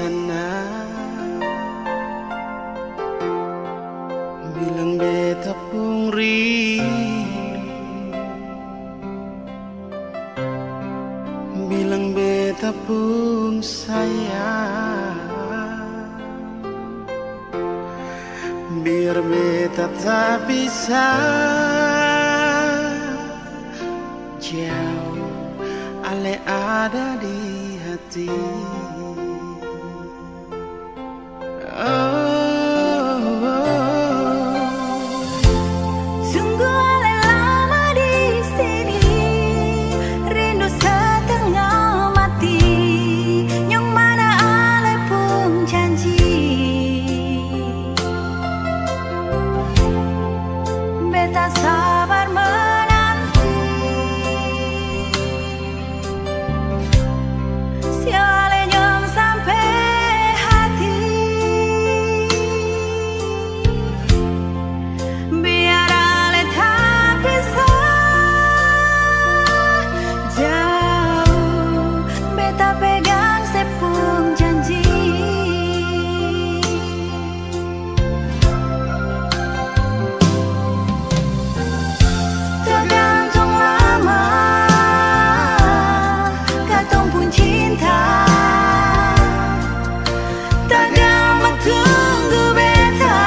sana. Bilang beta pun rindu, bilang beta pun sayang. Biar beta tak bisa jauh, ale ada di hati. Sungguh ale lama di sini, rindu setengah mati. Yang mana ale pun janji, beta sabar menanti. Siale nyong sampai hati, biar ale tak bisa jauh, beta pegang sepung janji. Tergantung lama katong pun cinta, tak gampang tunggu beta.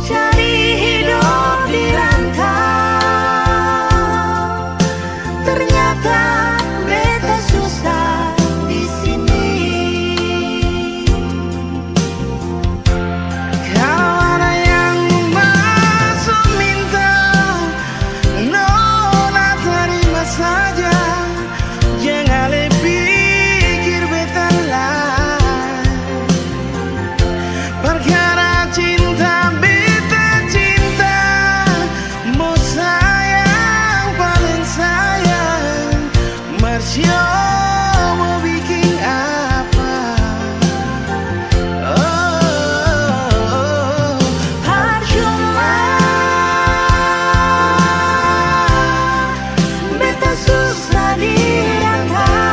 Cari hidup di rantau, ternyata beta susah di sini. Kalau ada yang masuk minta, nona terima saja. Jangan pikir beta lah, perkara cinta beta cinta. Mau sayang paling sayang, Marsio mau bikin apa? Percuma beta susah di rantau.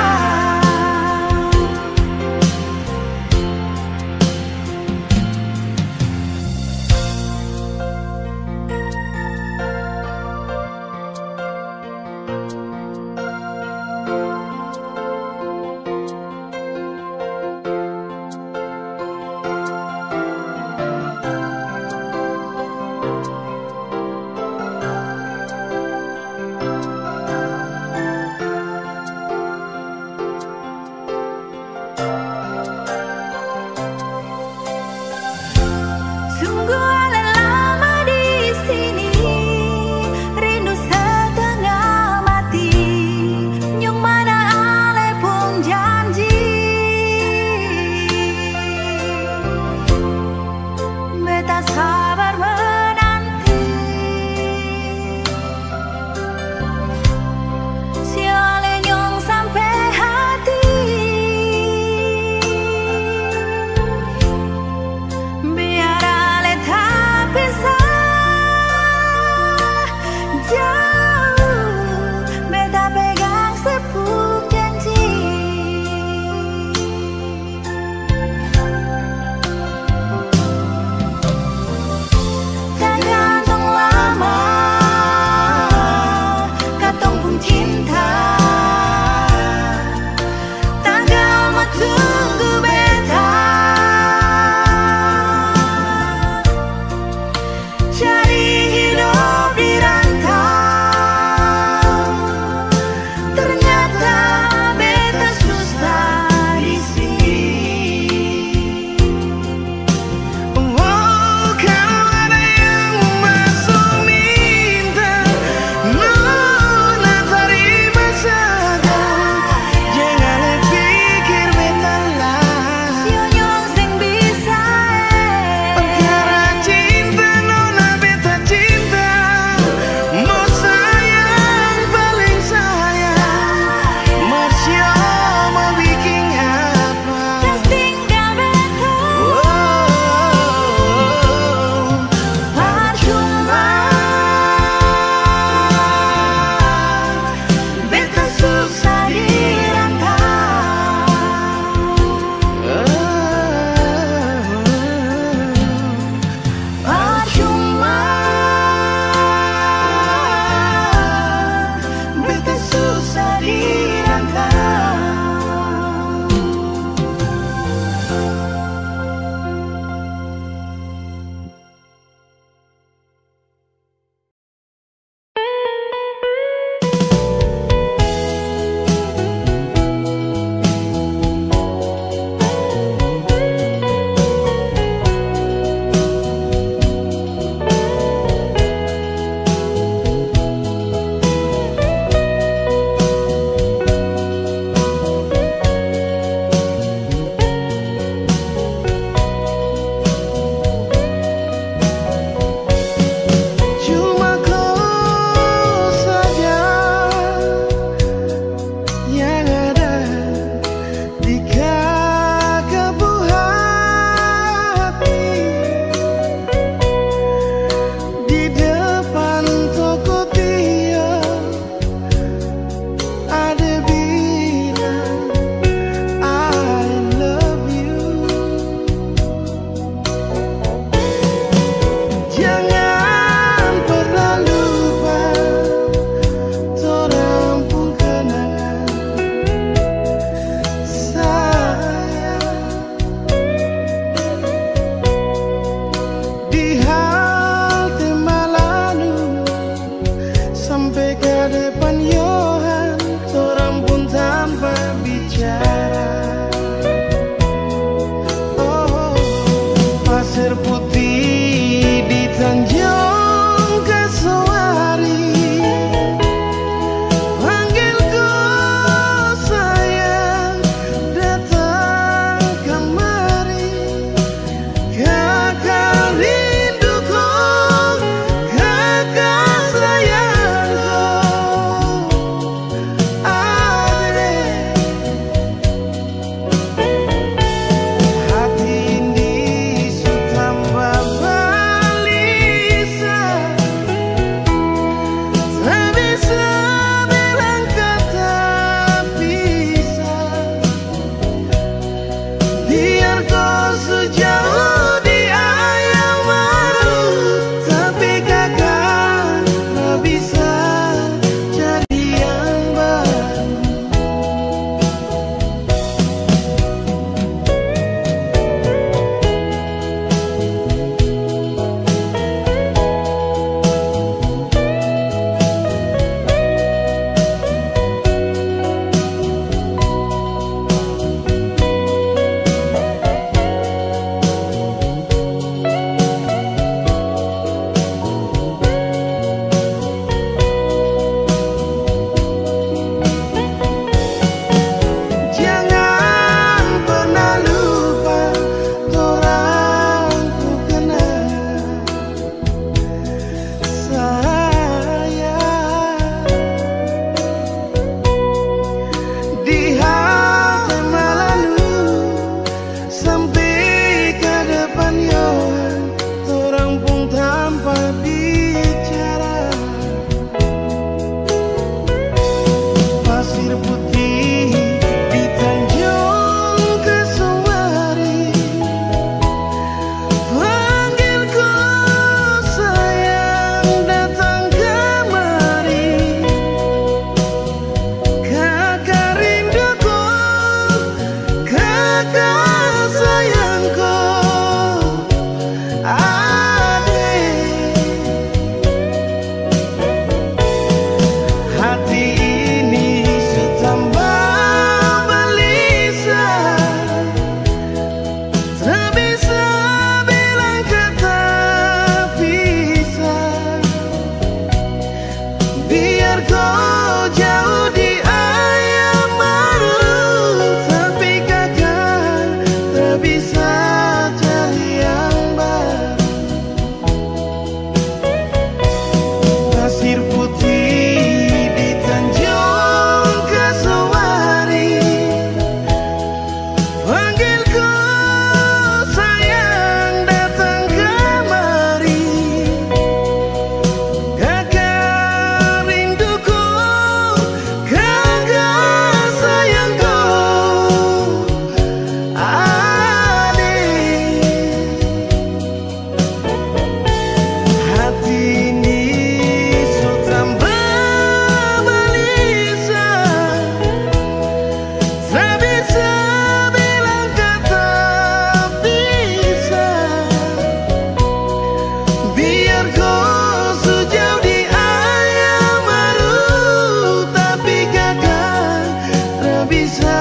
bisa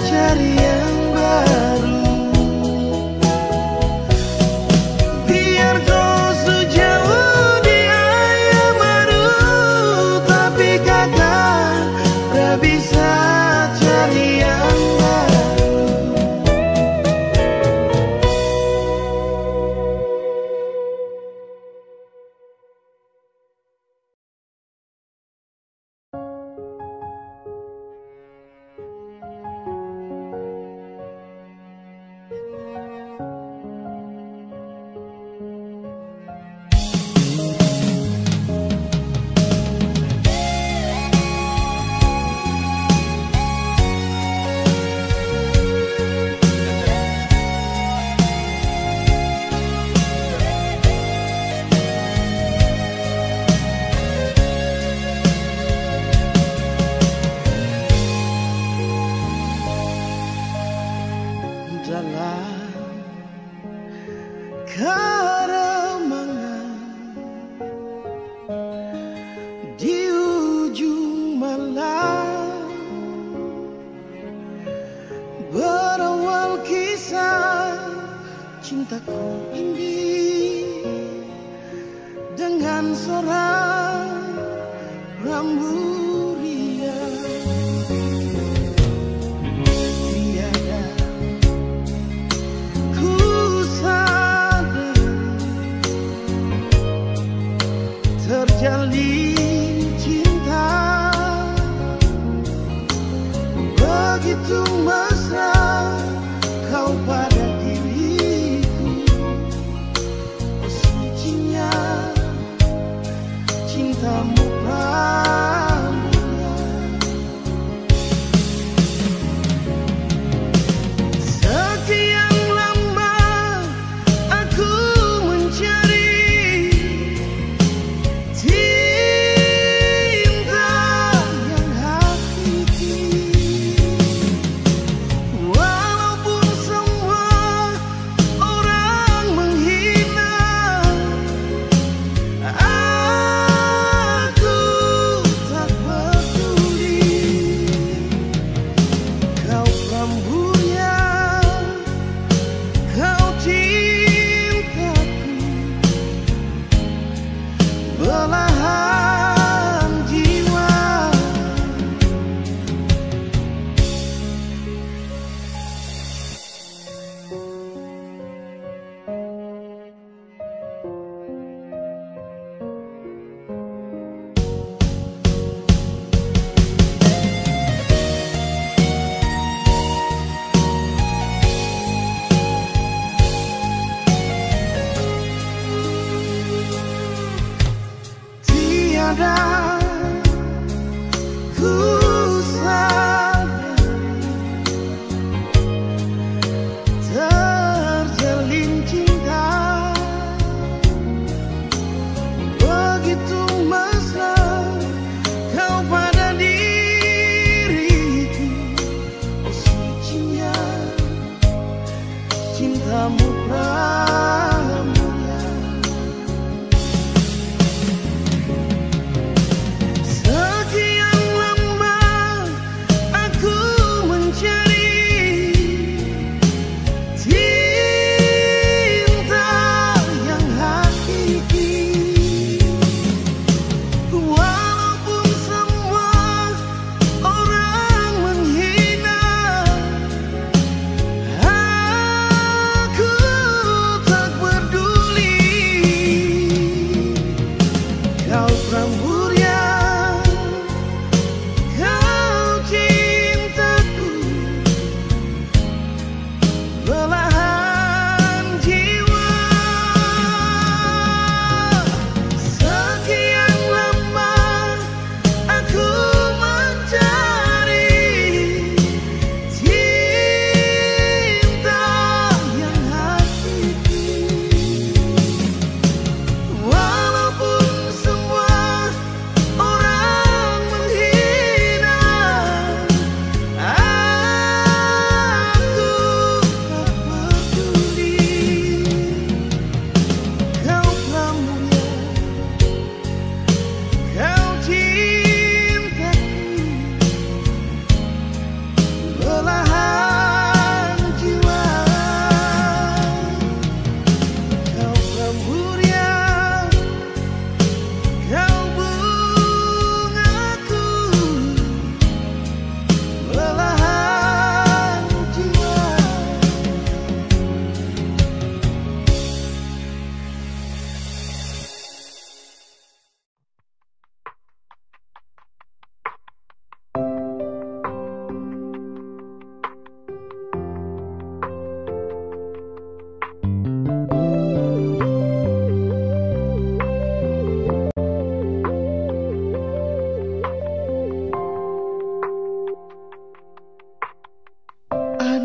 cari yang baru. Biar kau sejauh di ayam baru, tapi kakak tak bisa cari yang baru. Dalam keremangan di ujung malam, berawal kisah cintaku ini dengan seorang rambu riang. Terjalin cinta begitu mesra kau pada diriku. Oh, sucinya cintamu pramila. Sekian lama aku mencari cinta yang hakiki.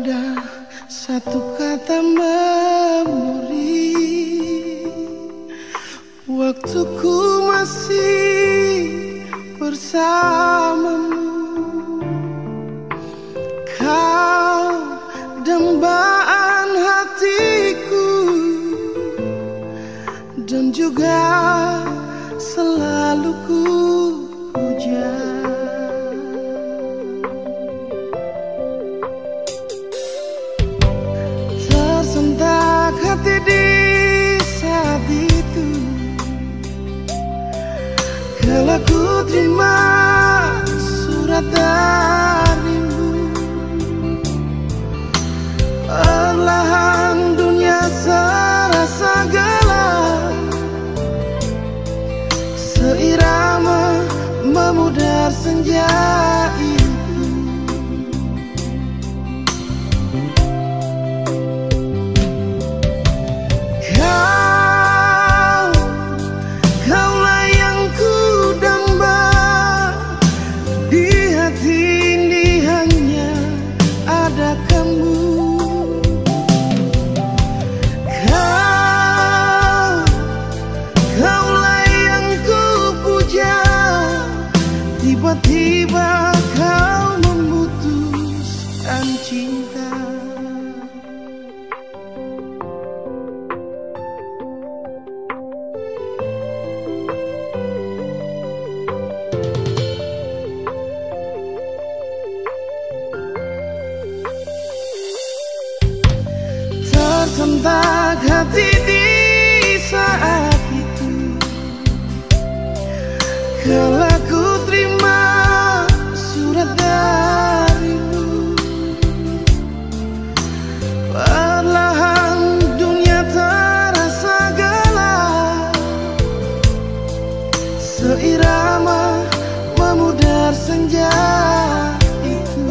ada satu kata memori. Waktuku masih bersamamu. Kau dambaan hatiku dan juga selalu ku puja. Tersentak hati di saat itu, kala ku terima surat darimu. Perlahan dunia serasa gelap, seirama memudar senja itu. Kaulah yang ku damba, di hati ini hanya ada kamu. Kaulah yang ku puja, tiba-tiba kau memutuskan cinta. Tersentak hati di saat itu, kala ku terima surat darimu. Perlahan dunia terasa gelap, seirama memudar senja itu.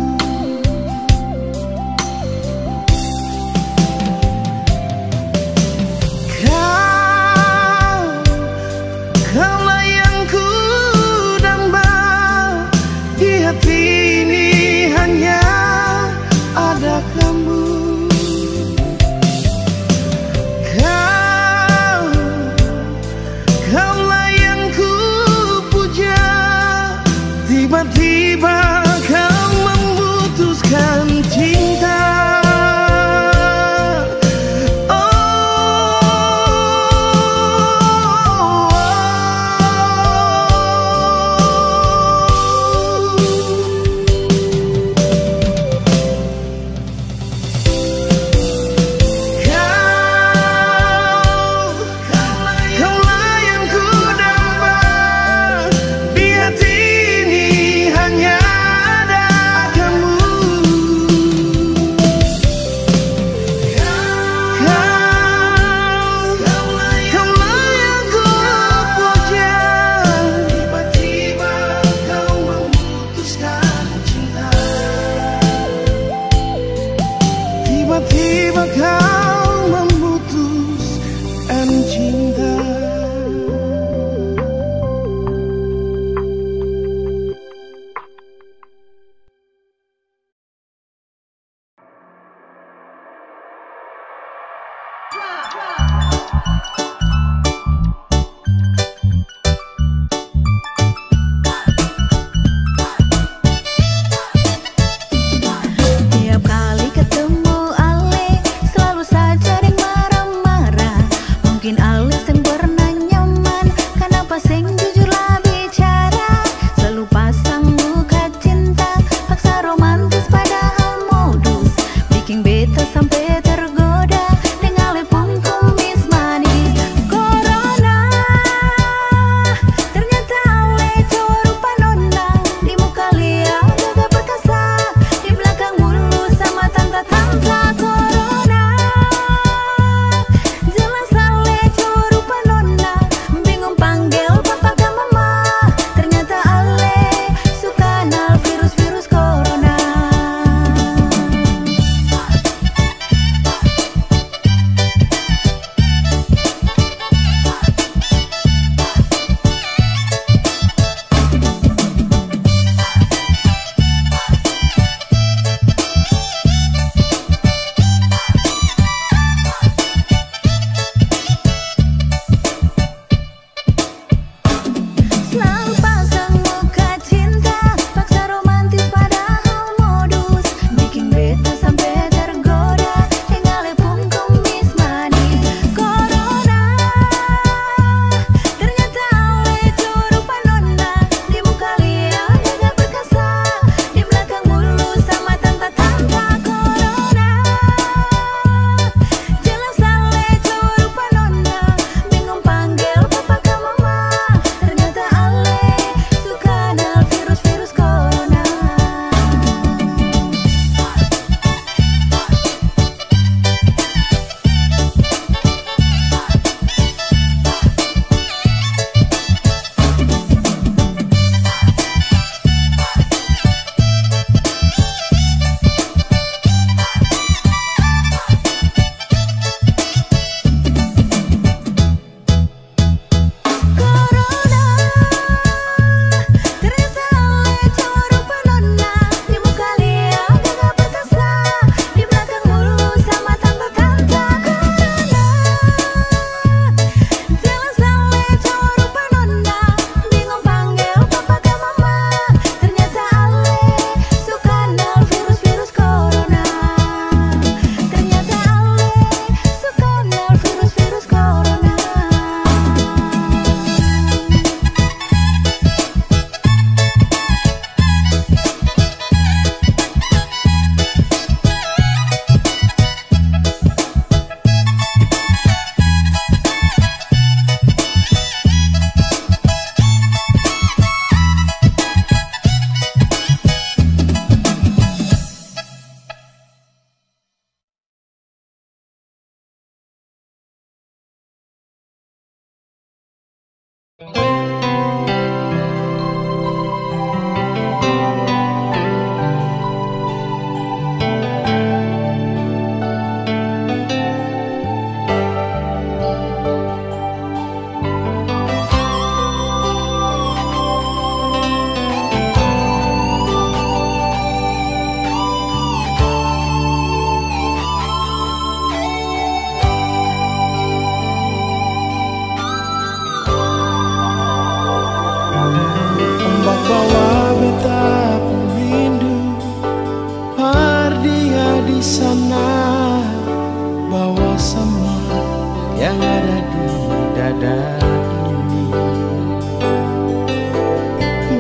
ada ini.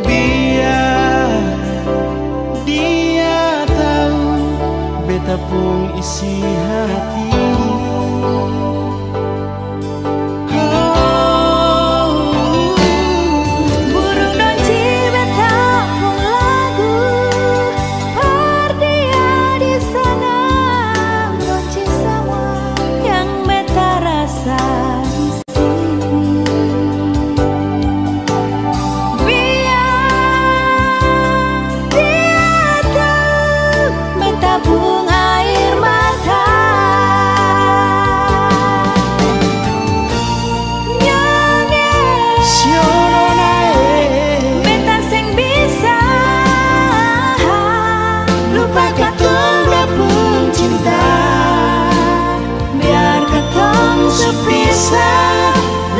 Biar dia tahu beta pun isi hati.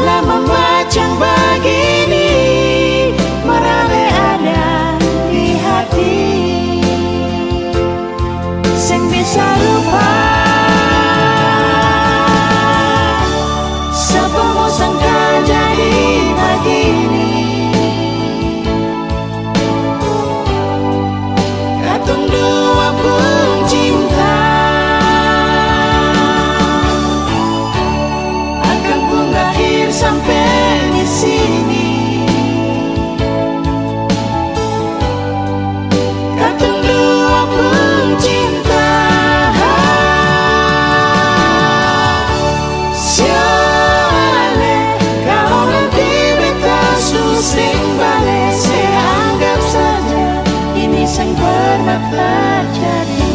Lama macam begini merale ada di hati, sing bisa lupa. Siapa mau sangka jadi begini, katong dua pun cinta. Sampai di sini, katong dua pun cinta. Siale kalau nanti beta susing balik, saya anggap saja ini sang pernah terjadi.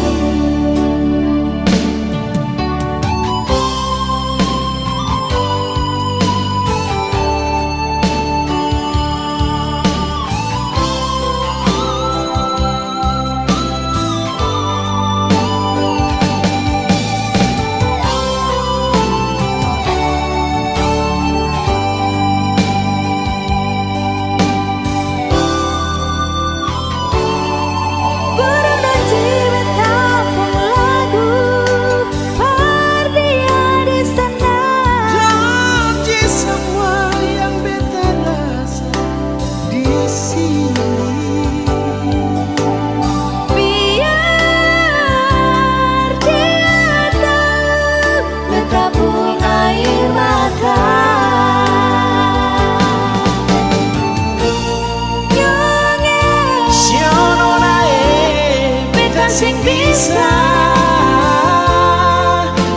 Sing bisa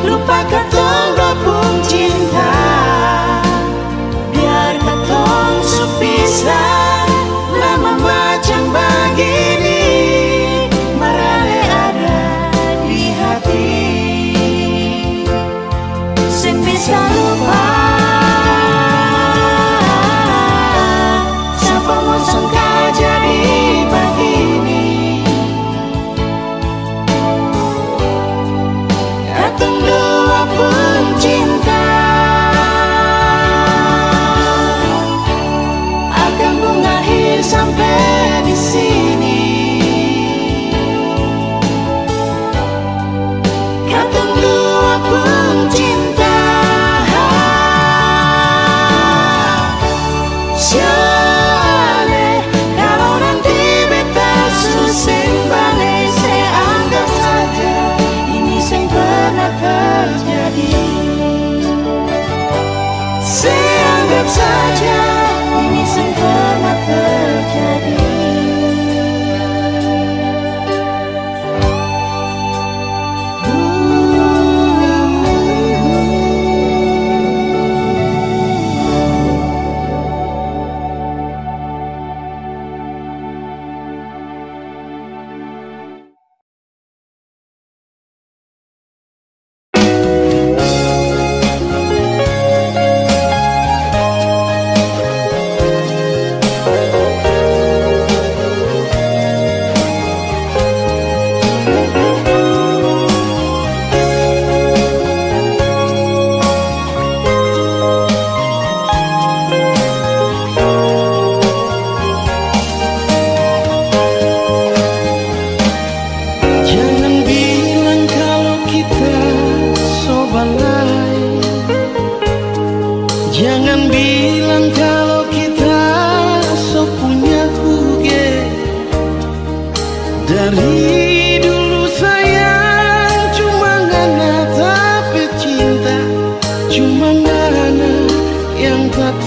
lupa katong dua pun cinta, biar katong sepisah lama macam begini merale ada di hati, sing bisa lupa. Siapa mau sangka jadi begini,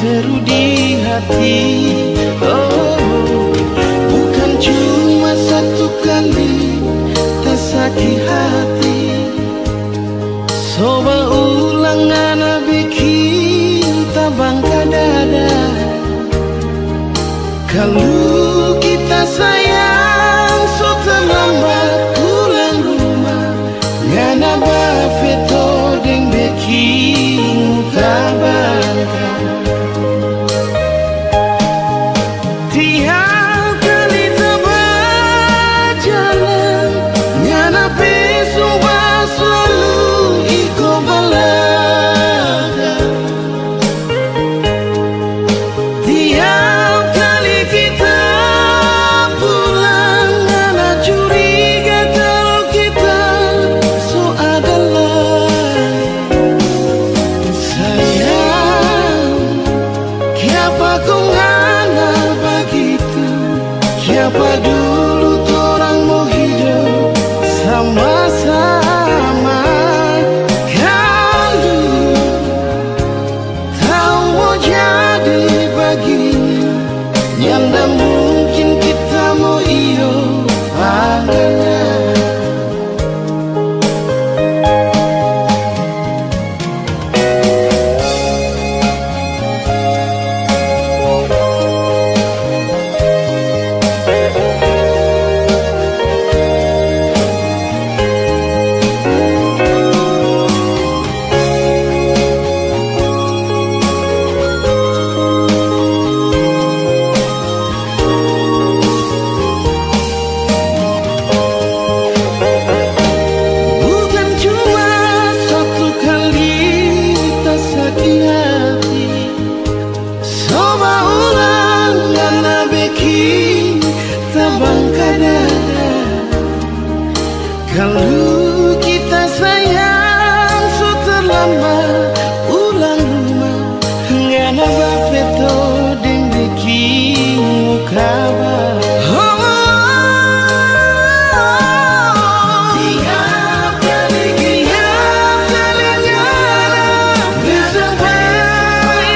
seru di hati. Oh, bukan cuma satu kali tak sakit hati. Coba ulang anak bikin tabang dada. Kalau kita sayang so terlambat pulang rumah. Ngana bafeto deng bikin kabar. Tiap kali tebak jalan ngana pesumba selalu iko balaga. Tiap kali kita pulang ngana curiga kalau kita so adalah sayang. Kiapa kau ngana begitu? Kiapa dulu orang mau hidup sama-sama? Kalau tahu mau jadi begini, yang tak mungkin kita mau iyo adanya. Bukan cuma satu kali tak sakit hati. Coba ulang karena bikin tabang dada. Kalau kita sayang so terlambat pulang rumah. Ngana bafeto deng bikin kabar. Tiap kali ngana bisa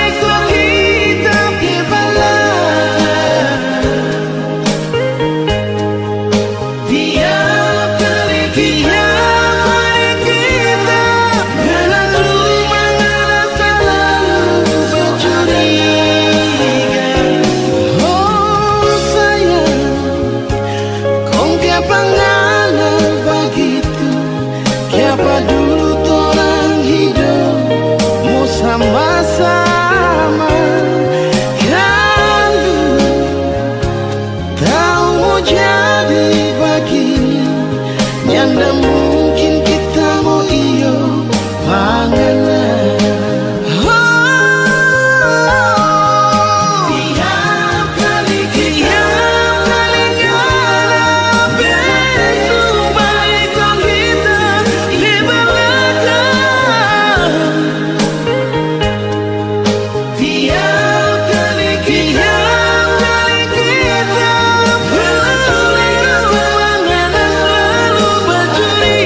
ikut kita kebalan. Tiap kali kita ngana cuma ngana selalu bercuriga. Oh sayang, kong kiapa ngana begitu? Kiapa dulu orang hidup mau sama-sama? Kalau tahu mau jadi begini, yang tak mungkin kita mau iyo panganan. Tiap kali ngana besumba ikut kita di belakang. Tiap kali kita berculik ngana selalu bercuriga.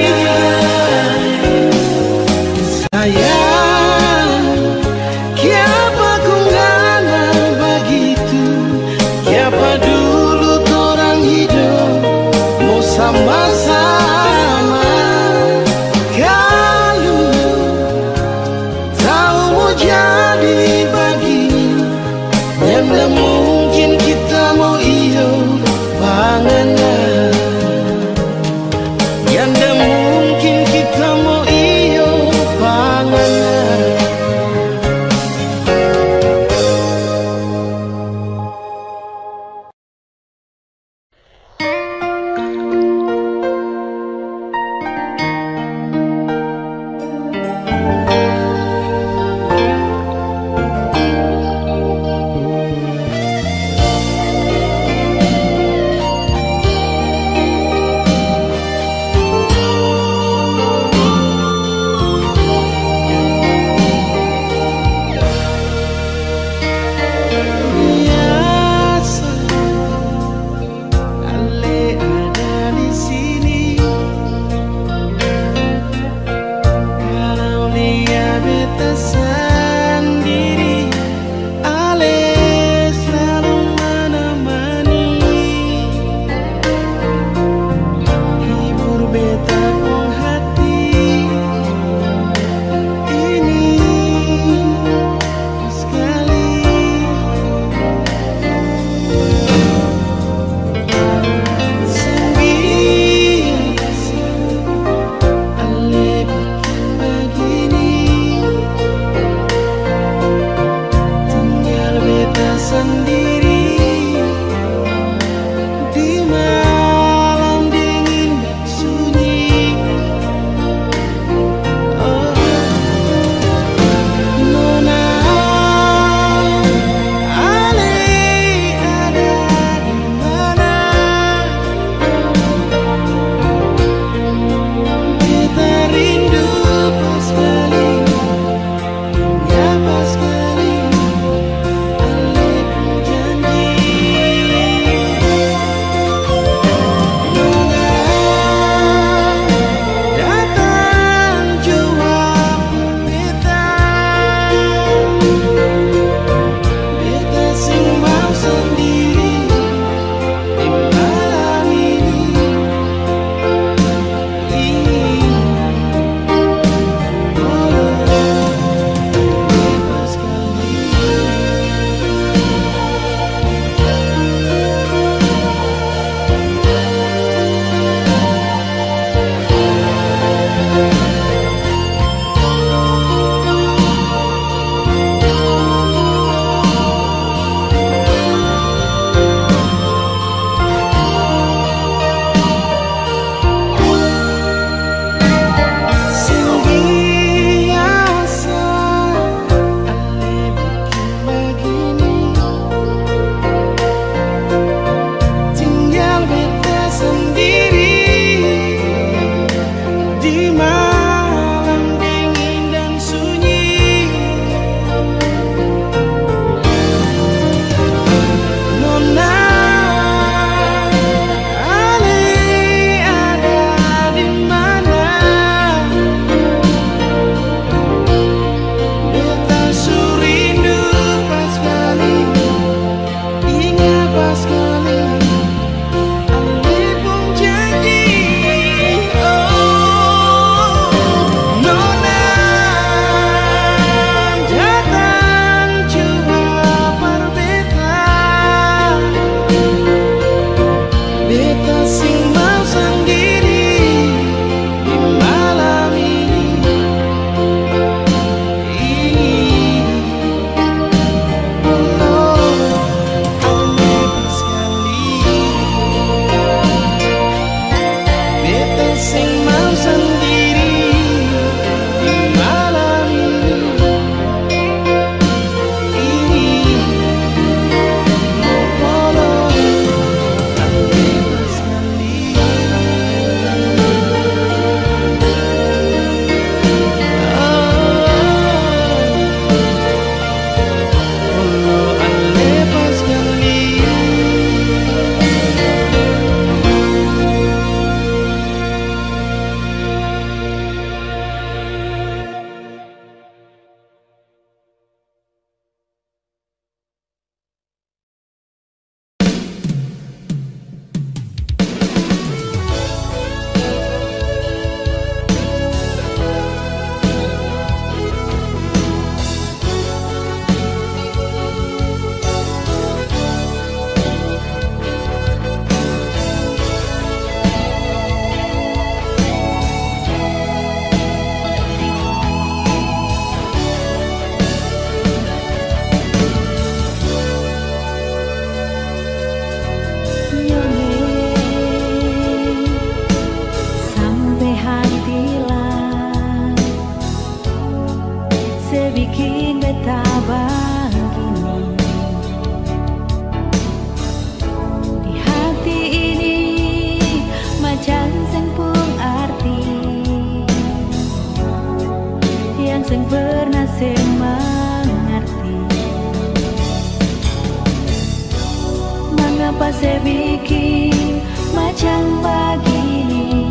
saya bikin macam begini?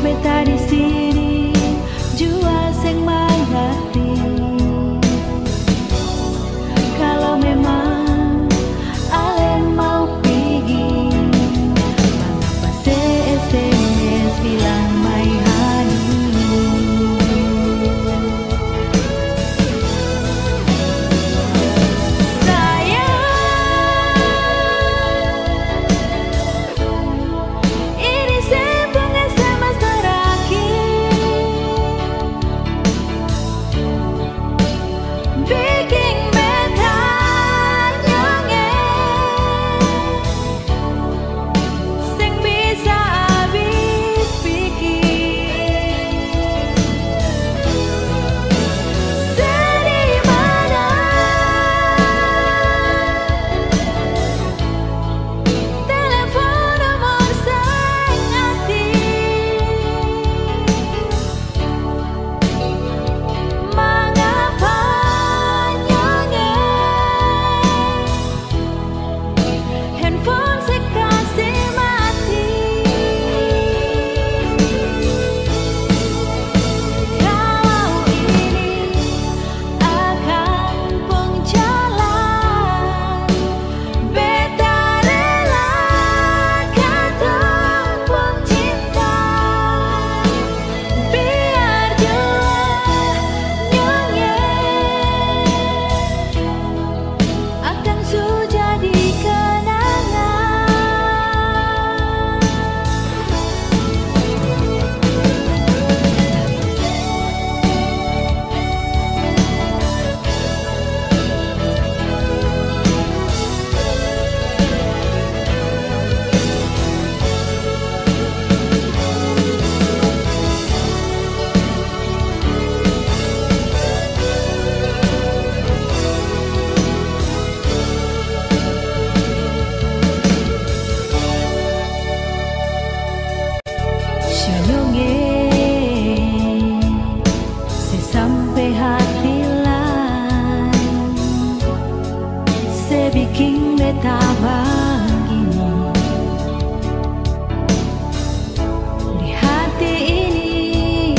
Beta di sini jua seng mengerti. Kalau memang alen mau pergi, mengapa SMS bilang my honey? Sampai hati lain, saya bikin beta begini. Di hati ini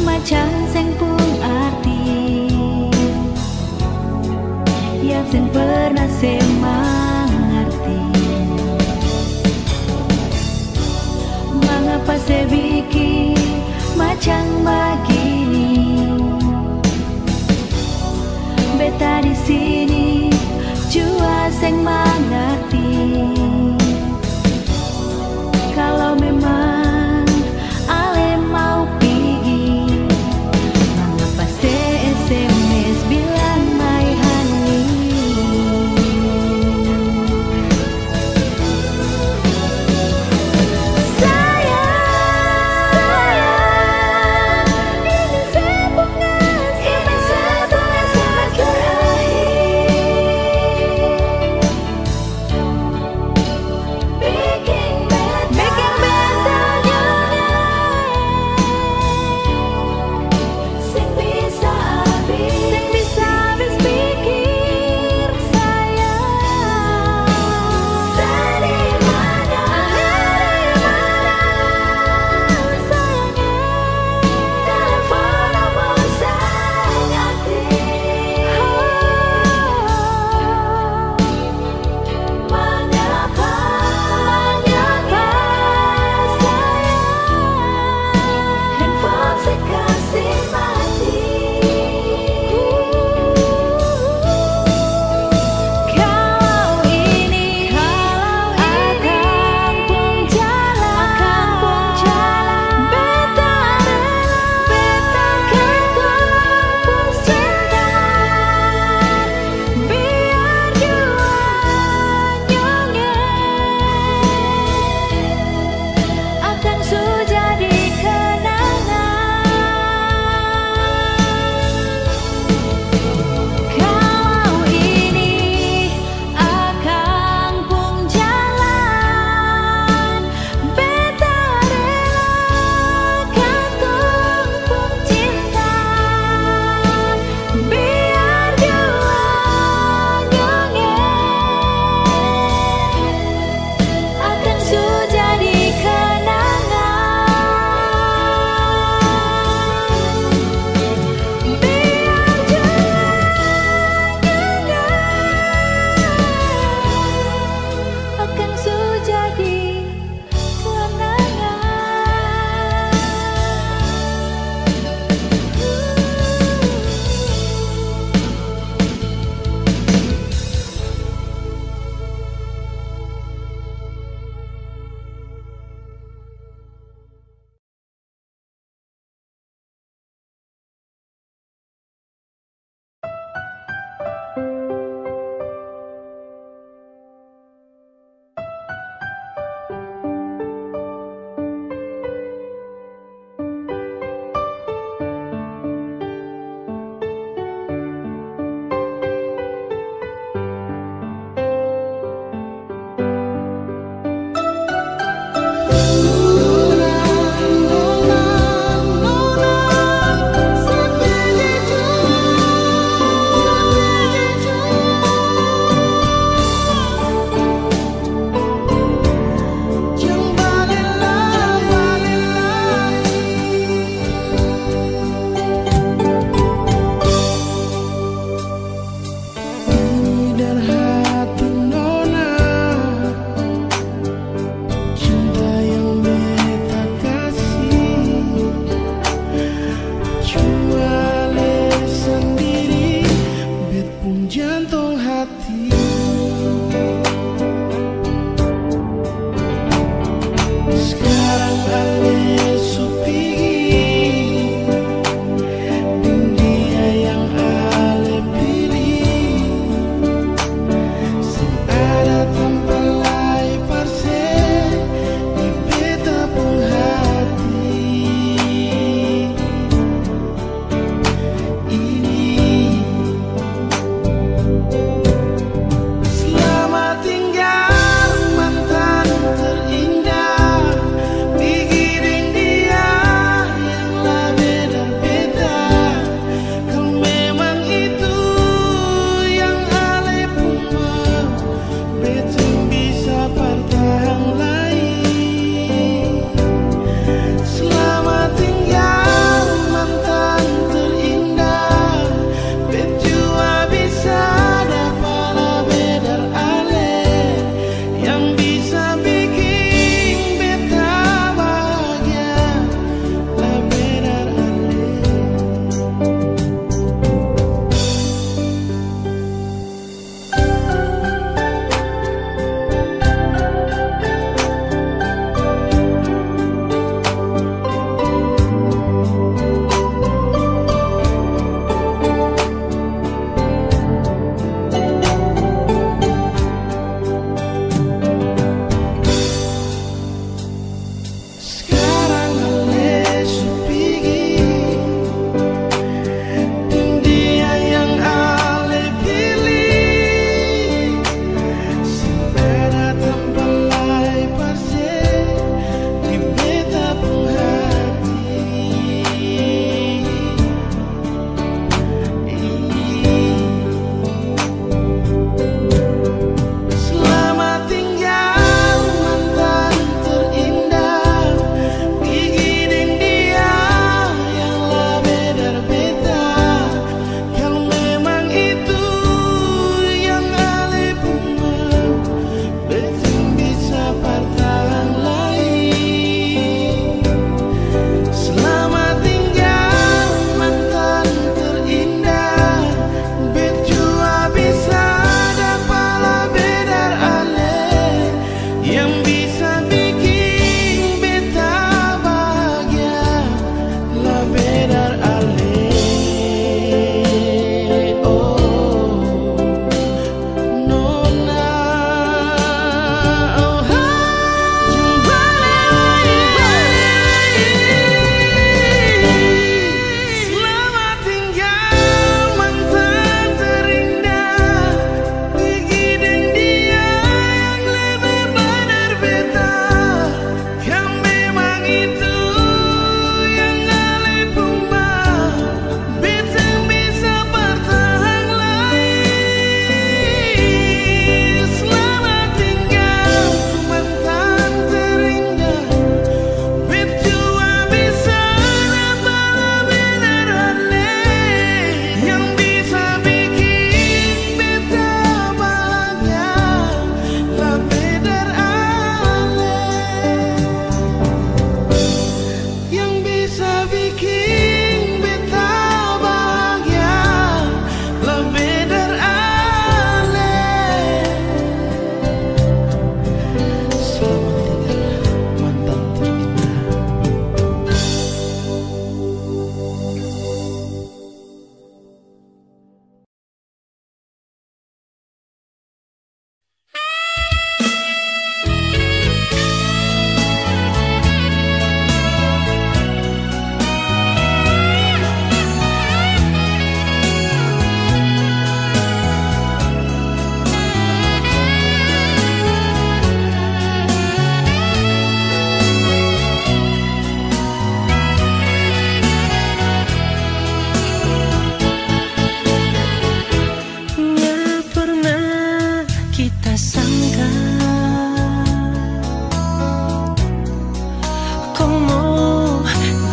macam seng pun arti, yang seng pernah saya mengerti. Mengapa saya bikin macam begini? Beta di sini jua seng mengerti. Kalau memang ale mau pergi, mengapa SMS bilang my honey? Bikin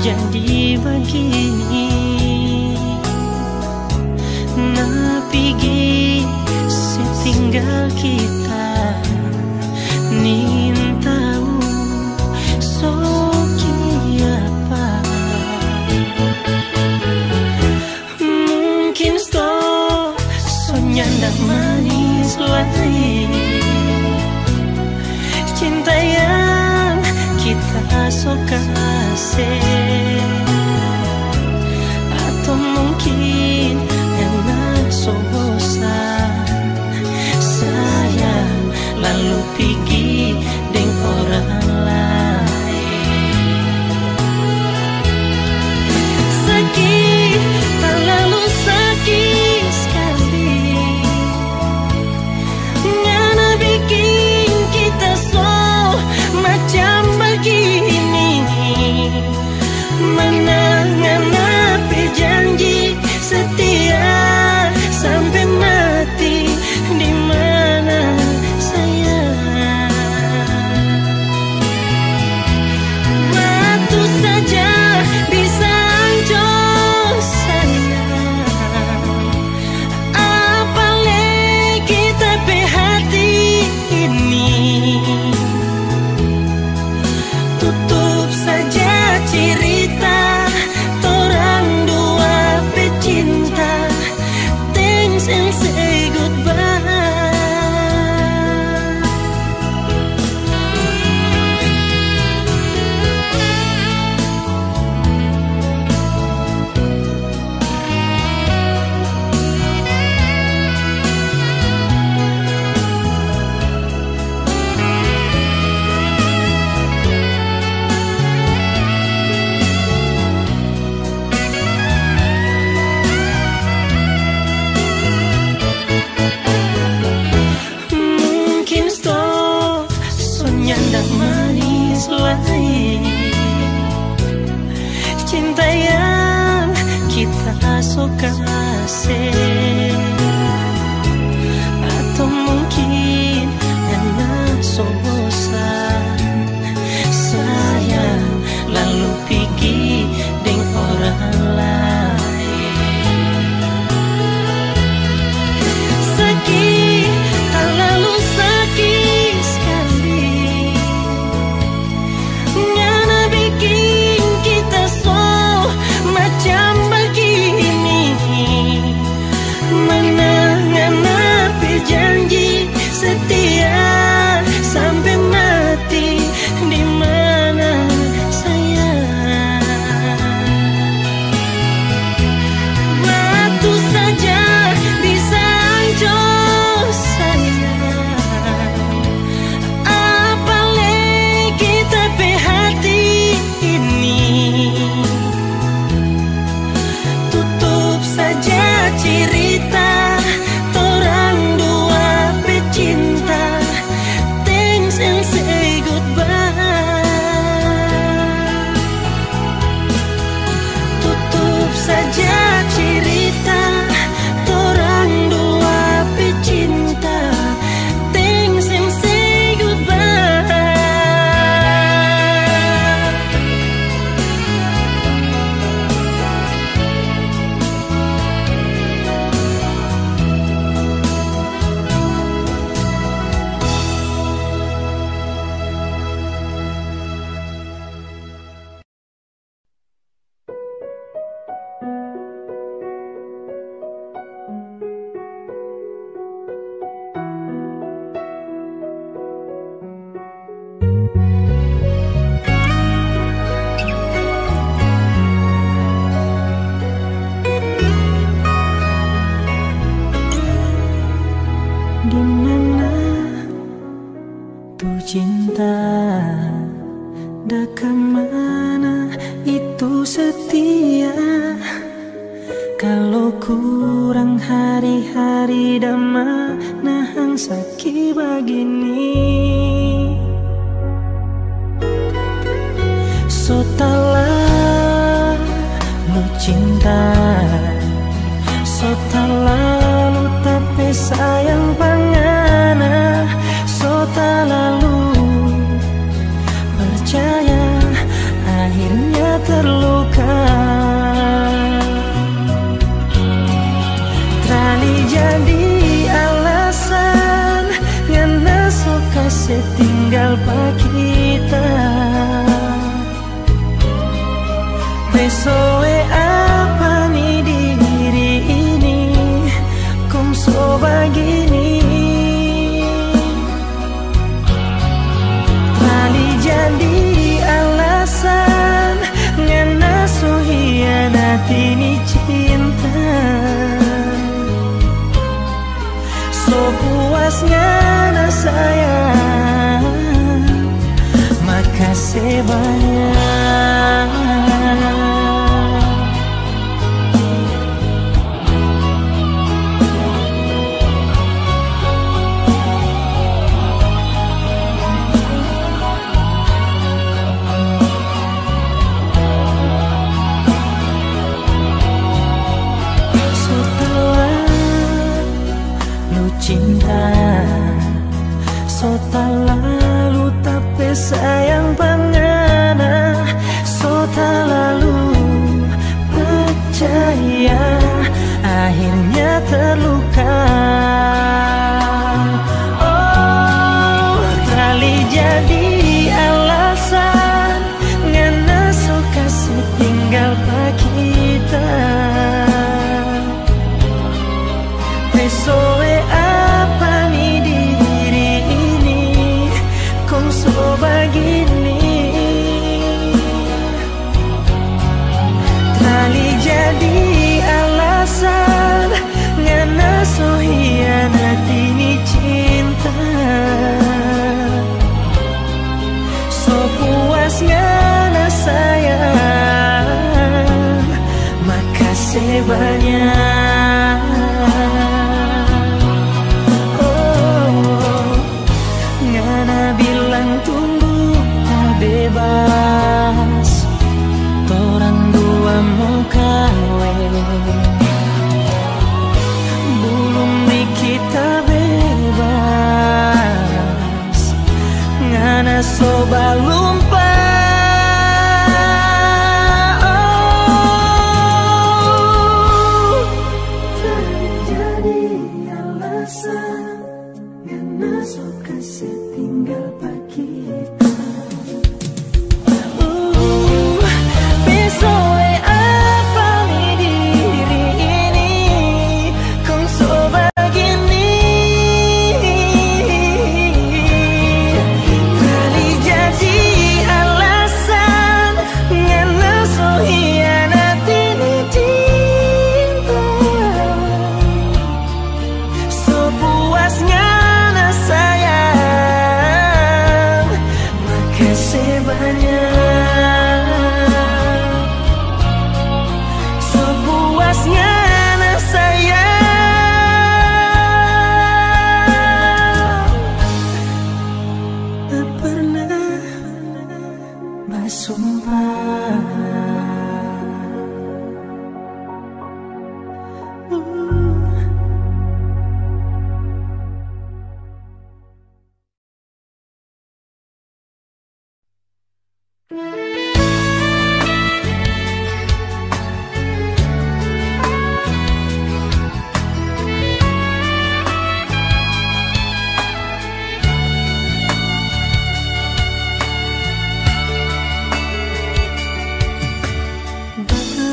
jadi begini. Napigi setinggal kita nin tahu soki apa. Mungkin nyanda manis lagi cinta yang kita suka atau mungkin enak so bosan sayang lalu pergi dengan orang lain. Sakit terlalu sakit sekali ngana bikin kita so macam begini. Mana ngana janji setia sampai mati di mana sayang. Batu saja bisa hancur sayang, apalagi kita pe hati ini. Tutup saja cerita torang dua pecinta. Thanks and say goodbye. Nyanda manis lagi cinta yang kita suka atau mungkin enak so bosan sayang lalu pergi dengan orang lain. Sakit terlalu sakit sekali ngana bikin kita so macam begini. Mana ngana janji setia sampai mati di mana sayang. Batu saja bisa hancur sayang, apalagi kita pe hati ini. Tutup saja cerita torang dua pecinta. Thanks and say goodbye. Tutup saja cerita torang dua pecinta. Thanks and say goodbye. Di mana tuh cinta, dah kemana itu setia. Kalau kurang hari-hari dah mana hang sakit begini. So talah lu cinta, so talah lu tapi sayang pangana. So talah lu percaya akhirnya terluka. Trali jadi alasan ngana suka setinggal pak kita. Besoe apa nih diri ini kong so begini. Trali jadi alasan ngana so hianati ni cinta. So puasnya na sayang, makasih banyak. Cinta so tak lalu tapi sayang pangana, so tak lalu percaya akhirnya terluka. Oh, trali jadi alasan ngana so kasih tinggal pak kita. Besoe apa nih diri ini kong so begini. Trali jadi alasan ngana so hianati ni cinta. So puasnya na sayang, makasih banyak. Bilang tunggu tak bebas, torang dua mau kawin. Belum nih kita bebas, ngana soba lupa. Terjadi alasan ngana so kasih tinggal pak kita. Besoe apa nih diri ini kong so begini. Trali jadi alasan ngana so hianati ni cinta. So puasnya na sayang, makasih banyak. So puasnya na sayang, tak pernah bersumpah.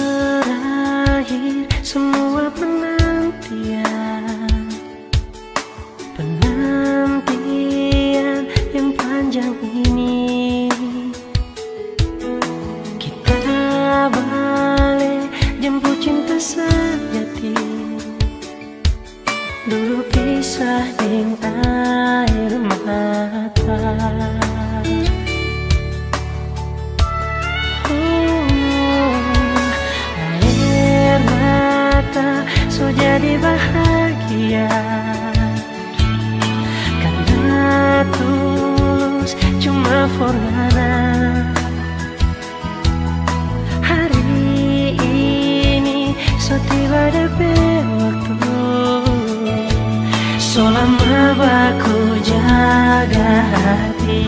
Berakhir semua penantian, penantian yang panjang ini. Kita balik jemput cinta sejati. Dulu pisah dengan air mata. Air mata so jadi bahagia karena tulus cuma forana. Hari ini so tiba DP waktu, so lama baku jaga hati.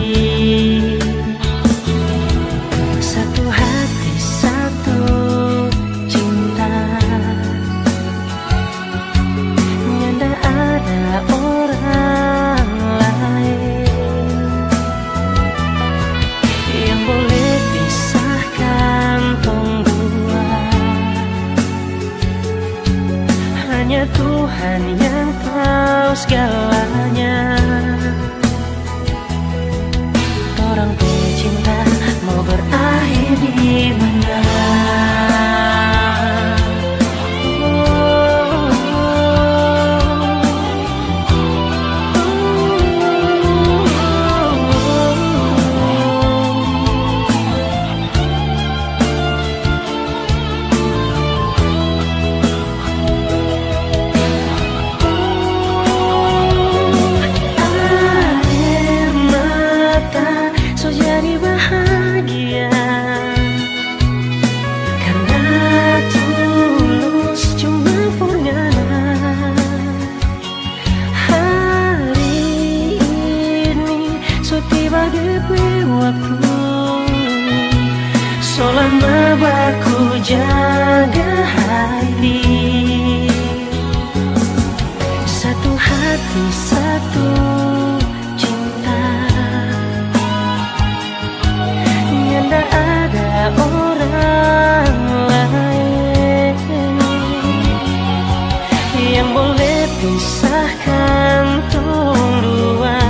Satu hati selama baku jaga hati. Satu hati, satu cinta. Nyanda ada orang lain yang boleh pisahkan tong dua.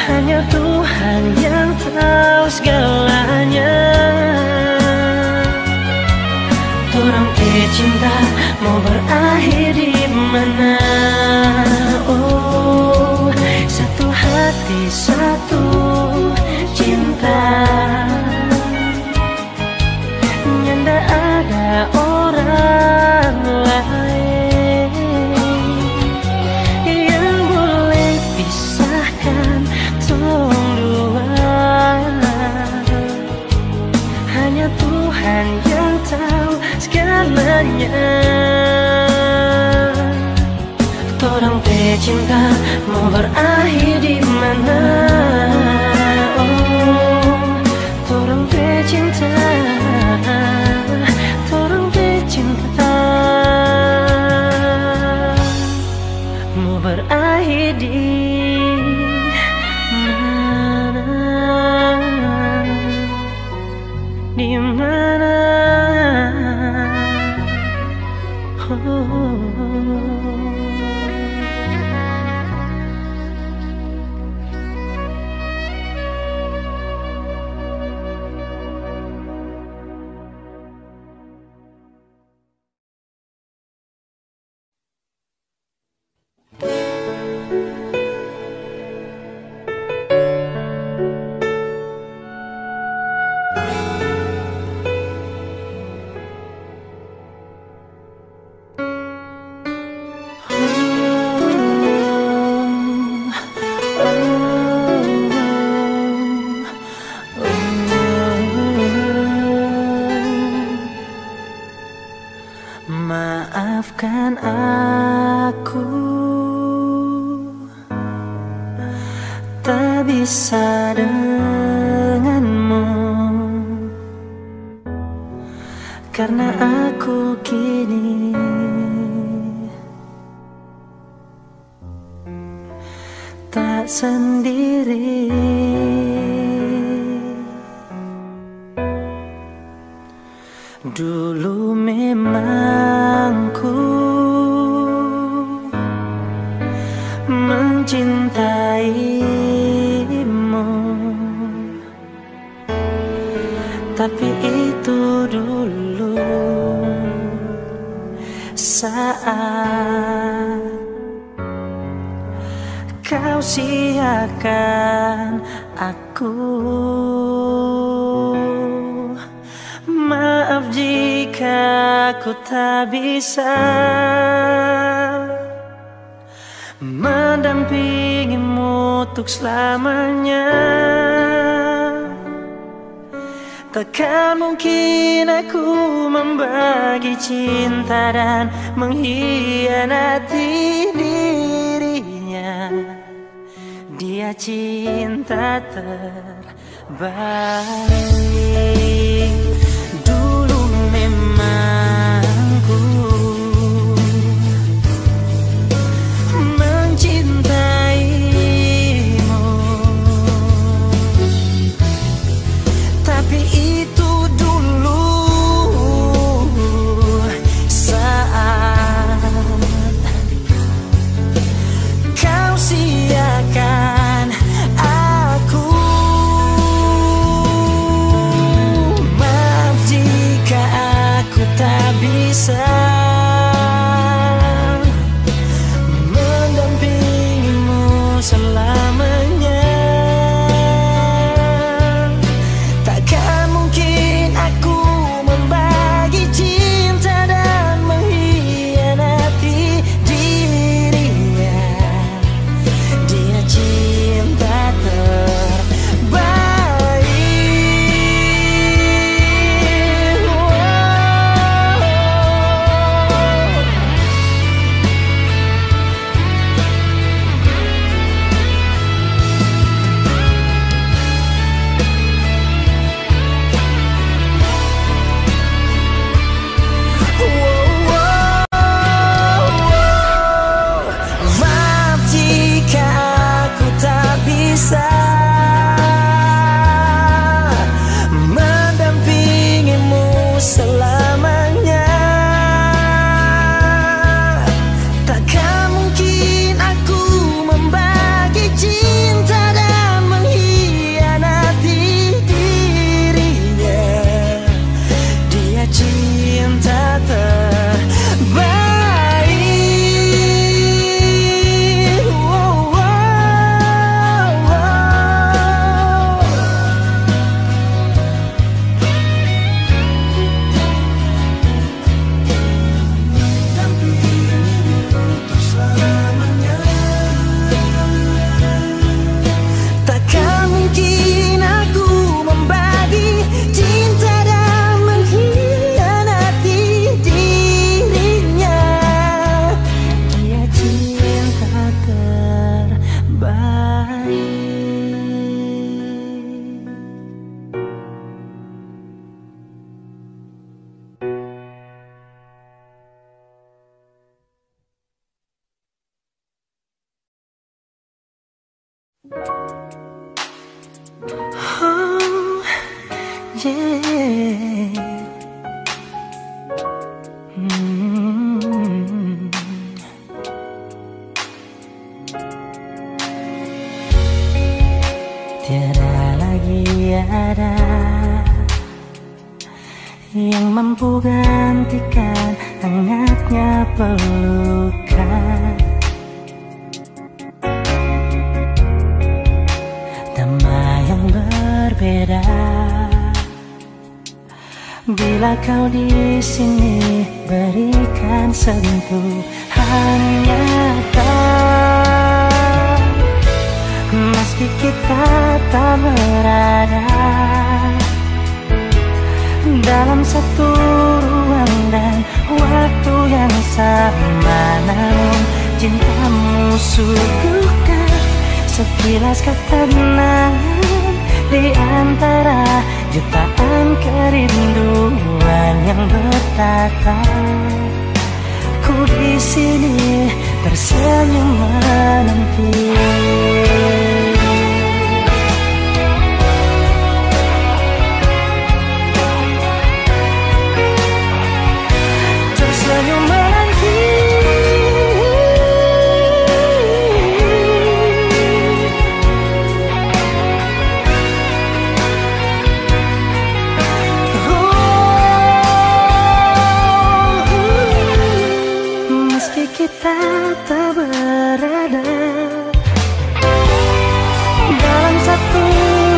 Hanya Tuhan yang tahu segalanya. Torang cinta mau berakhir di mana? Oh, satu hati, satu cinta. Nyanda ada orang lain yang boleh pisahkan tong dua. Hanya Tuhan yang tahu segalanya. Torang cinta mau berakhir di mana? Oh, torang cinta, torang cinta mau berakhir di mana? Di mana? Oh. Maafkan aku, tak bisa denganmu, karena aku kini tak sendiri. Dulu memang ku mencintaimu, tapi itu dulu saat kau siakan aku. Maaf jika ku tak bisa mendampingimu untuk selamanya. Takkan mungkin aku membagi cinta dan mengkhianati dirinya. Dia cinta terbaik. Dulu memang ku mencintaimu, tapi itu dulu saat kau siakan aku. Tiada lagi ada yang mampu gantikan hangatnya pelukan. Damai yang berbeda bila kau di sini, berikan sentuhan nyata. Meski kita tak berada dalam satu ruang dan waktu yang sama, namun cintamu suguhkan sekilas ketenangan di antara jutaan kerinduan yang bertata. Ku di sini tersenyum menanti. Tersenyum menanti. Meski kita tak berada dalam satu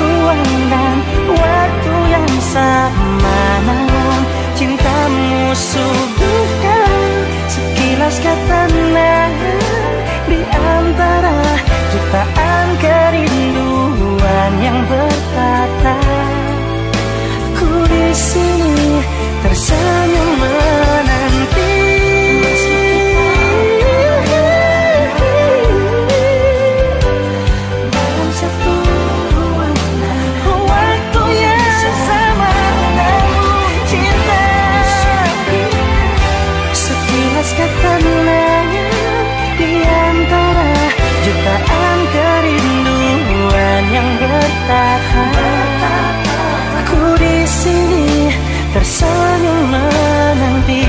ruang dan waktu yang sama, namun cintamu suguhkan sekilas ketenangan di antara jutaan kerinduan yang bertata. Ku di sini tersenyum menanti. Ketenangan di antara jutaan kerinduan yang bertata. Ku di sini tersenyum menanti.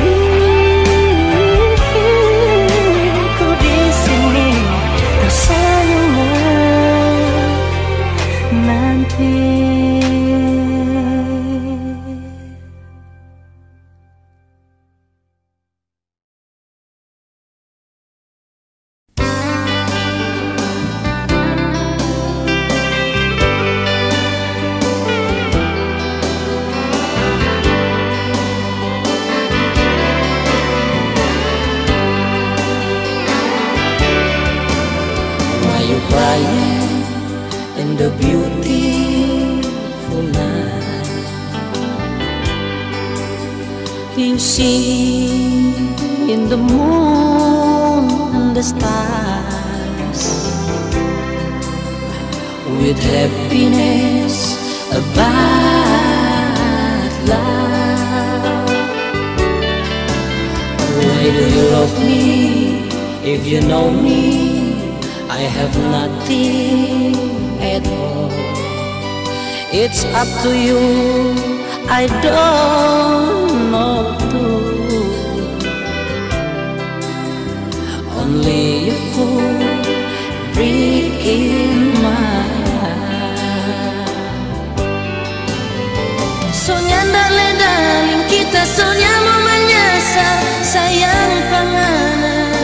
Ku di sini tersenyum menanti. In the beautiful night, you see in the moon and the stars, with happiness about love. Why do you love me if you know me? I have nothing at all. It's up to you, I don't know too. Only a fool breaking my heart. Sonya darling, kita sonya menyasar sayang panganan.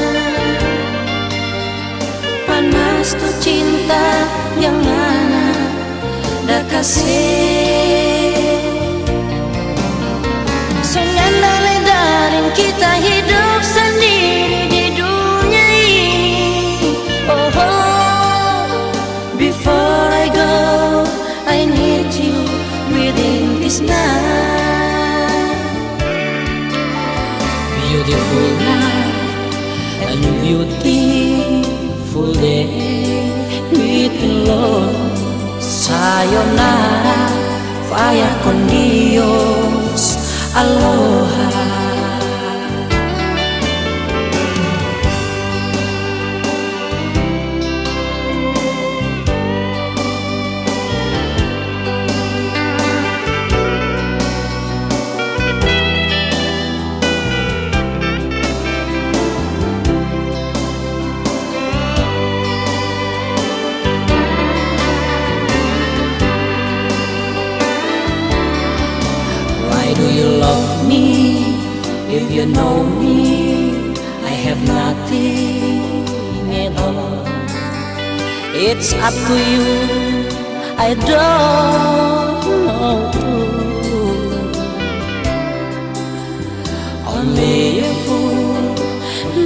Panas tuh cinta yang mana dah kasih. Songan daring kita hidup sendiri di dunia ini. Oh, oh, before I go, I need you within this night. Beautiful night and beautiful day with love. Sayonara, vaya con Dios, aloha. Why do you love me? If you know me, I have nothing at all. It's up to you, I don't know too. Only a fool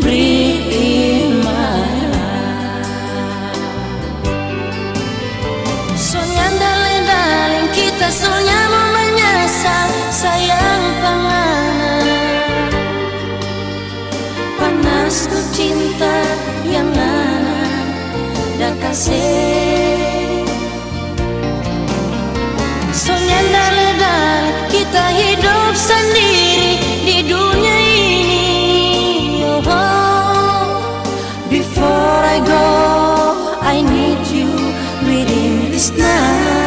breathe in my life. Soalnya daleng-daleng kita soalnya mau menyesal sayang panganan. Panas ku cinta yang nana dak kasih. Soalnya daleng-daleng kita hidup sendiri di dunia ini. Oh, before I go, I need you within this night.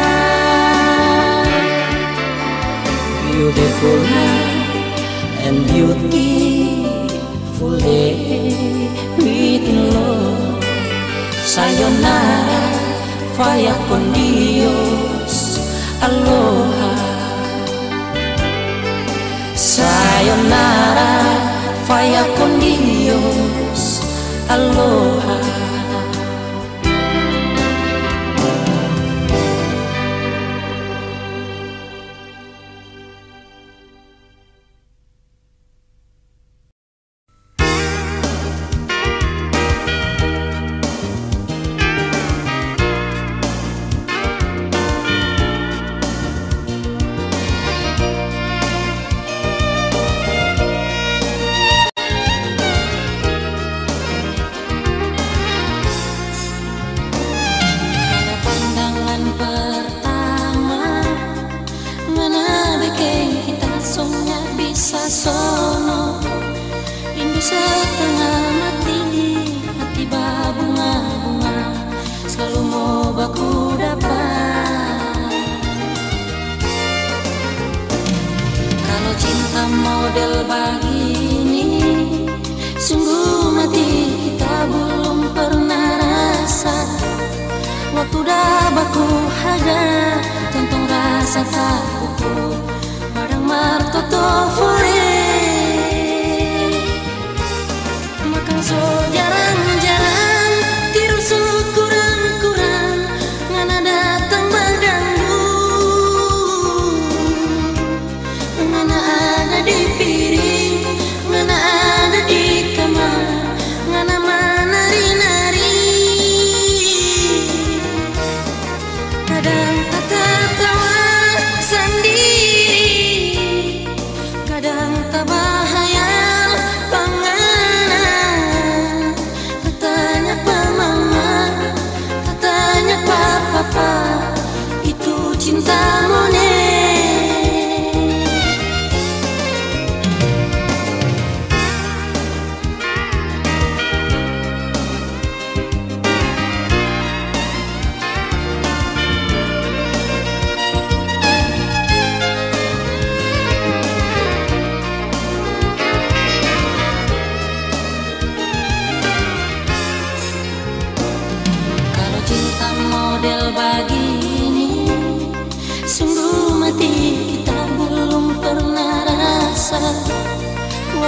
Beautiful night and beautiful day within love. Sayonara, vaya con Dios, aloha. Sayonara, vaya con Dios, aloha.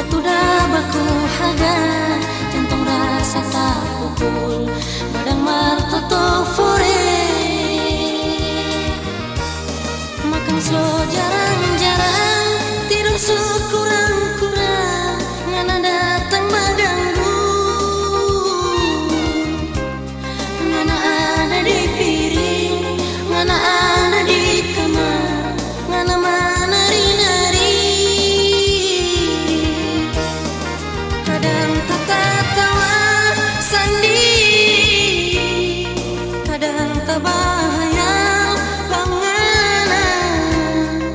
Waktu dah baku haga, jantung rasa tak pukul, badang martoto fore. Makan slow jarang-jarang, tidur sekurang-kurang, ngana datang mengganggu, ngana ada di piring, ngana ada di kamar, ngana menari-nari. Kadang tertawa sendiri, kadang terbahayal panganan,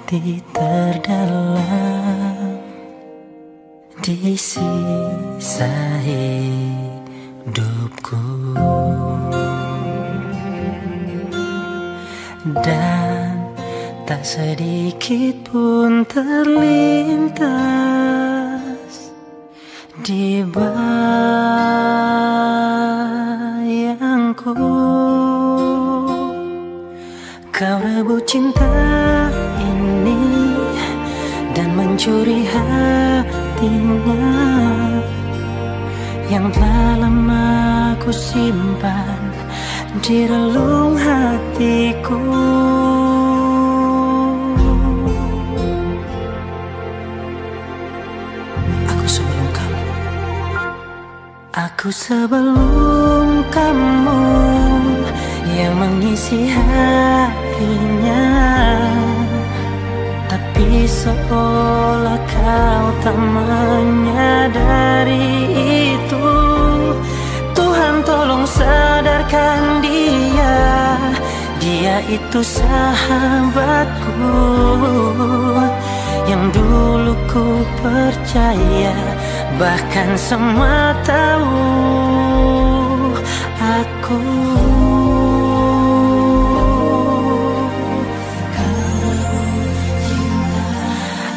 hati terdalam di sisa hidupku, dan tak sedikit pun terlintas di bayangku. Kau rebut cinta ini dan mencuri hatinya yang telah lama ku simpan di relung hatiku. Aku sebelum kamu yang mengisi hatinya, tapi seolah kau tak menyadari itu. Tuhan tolong sadarkan dia, dia itu sahabatku yang dulu ku percaya, bahkan semua tahu aku.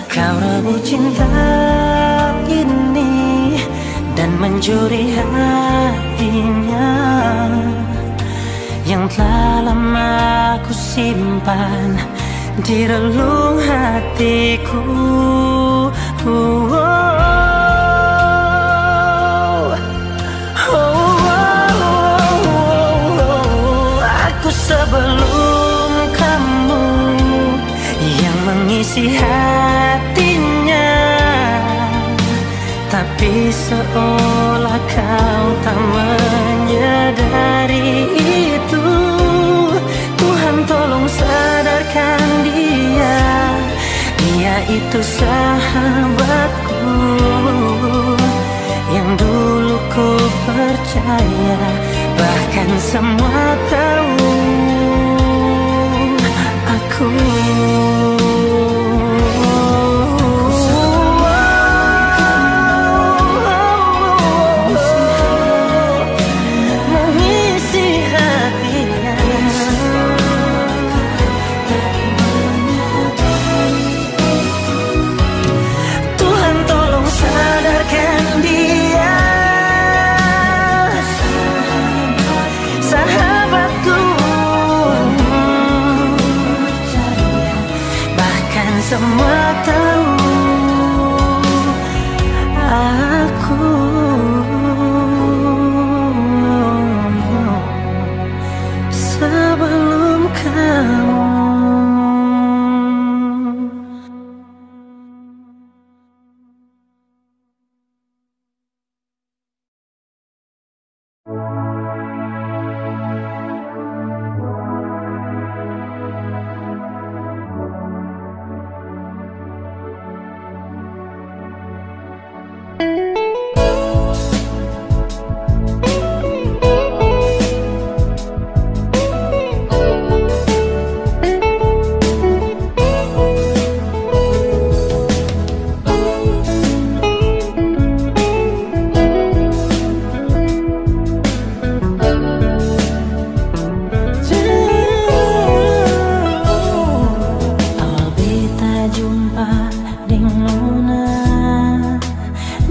Kau rebut cinta ini dan mencuri hatinya yang telah lama ku simpan di relung hatiku. Aku sebelum kamu yang mengisi hatinya, tapi seolah kau tak menyadari itu. Tuhan tolong sadarkan dia, dia itu sahabatku yang dulu ku percaya, bahkan semua tahu aku. Semua tahu aku sebelum kamu.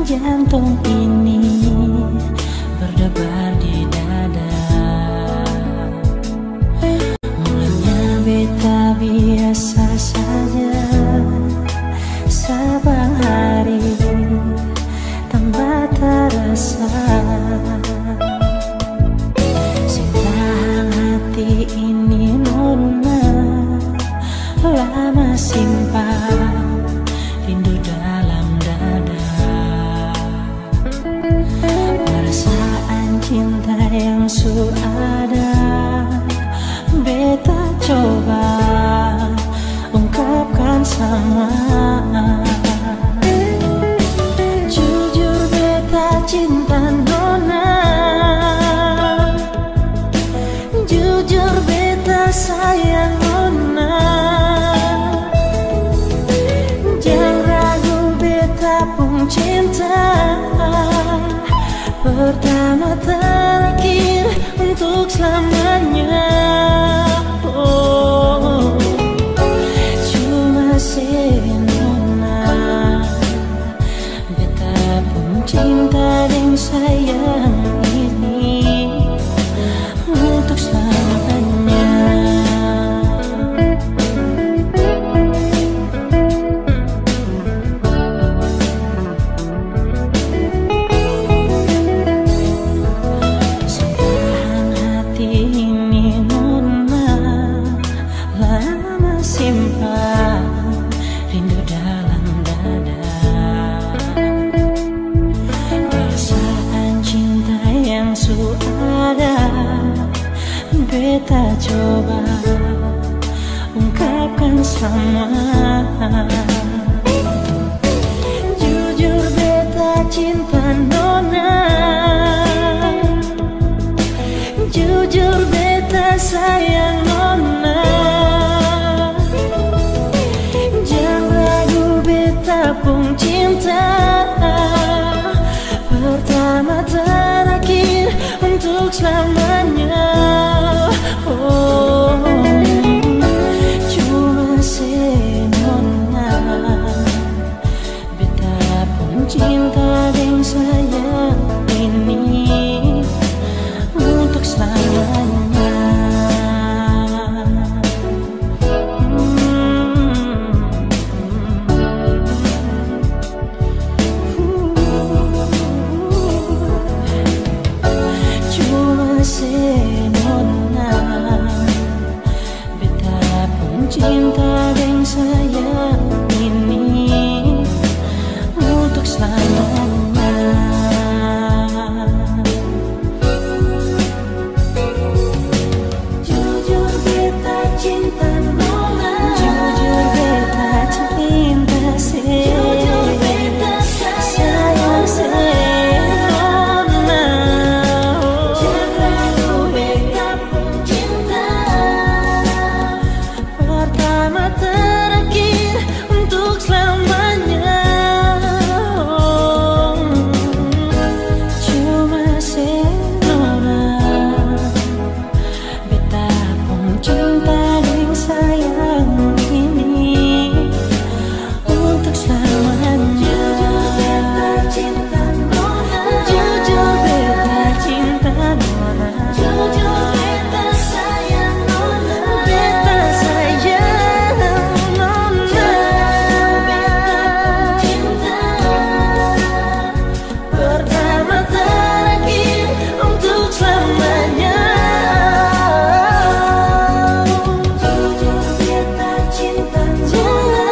Jantung ini berdebar di dada. Mulanya beta biasa saja, saban hari tambah terasa. Simpan hati ini nona, lama simpan rindu dalam dada. Perasaan cinta yang suada beta coba ungkapkan sama. Jujur beta cinta nona, jujur beta sayang nona. pertama terakhir untuk selamanya. Oh, cuma senona beta pun cinta dan sayang ini untuk selamanya. Sekarang hati ini nona lama simpan rindu dalam dada. Perasaan cinta yang sudah beta coba ungkapkan sama. Jujur beta cinta nona, jujur beta sayang nona. Jangan ragu beta pun cinta pertama terakhir untuk selamanya. Oh, cuma senona beta pun cinta dan sayang ini untuk selamanya. Cuma senona beta pun cinta dan sayang ini untuk selamanya. Jujur beta cinta nona, jujur beta cinta jujur beta sayang senona. Jangan ragu beta pun cinta pertama terakhir untuk selamanya. Cuma senona beta pun cinta dan sayang ini untuk selamanya. Jujur beta cinta nona, jujur beta sayang nona, beta sayang nona. Beta cinta pertama terakhir untuk selamanya. Jujur beta cinta nona,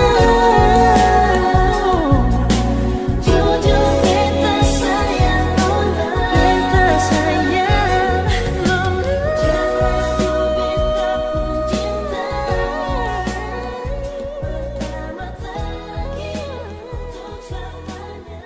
jujur beta sayang nona, beta sayang nona. Jangan ragu beta pun cinta pertama terakhir untuk selamanya.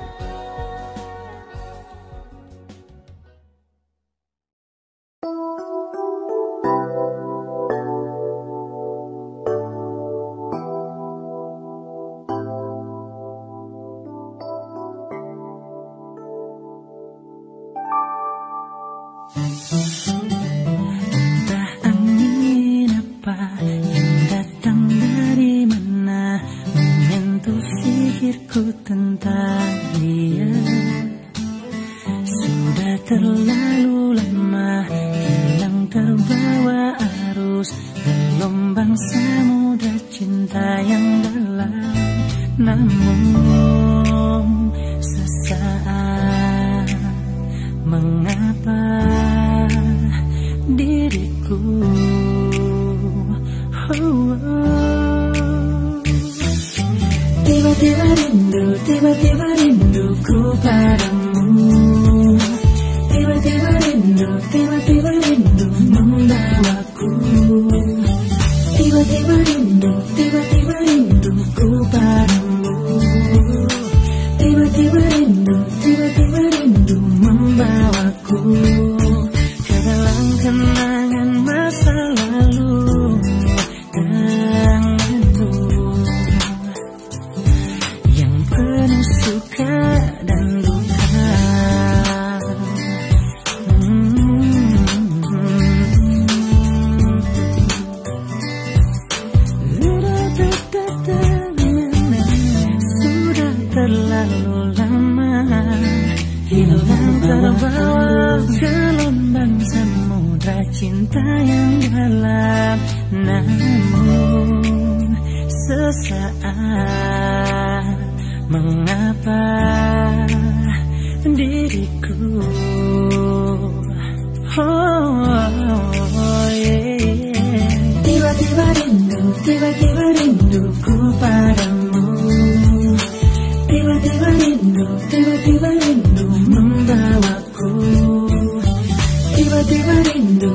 Entah angin apa yang datang dari mana menyentuh sihirku tentang dia. Sudah terlalu lama hilang terbawa arus gelombang samudra cinta yang dalam. Namun sesaat mengapa diriku tiba-tiba rinduku padamu. Tiba-tiba rindu membawaku. Tiba-tiba rinduku padamu. Tiba-tiba rindu membawaku ke dalam kenangan masa lalu denganmu yang penuh suka dan duka. cinta yang dalam, namun sesaat mengapa diriku tiba-tiba rinduku padamu, tiba-tiba rindu membawaku, tiba-tiba rindu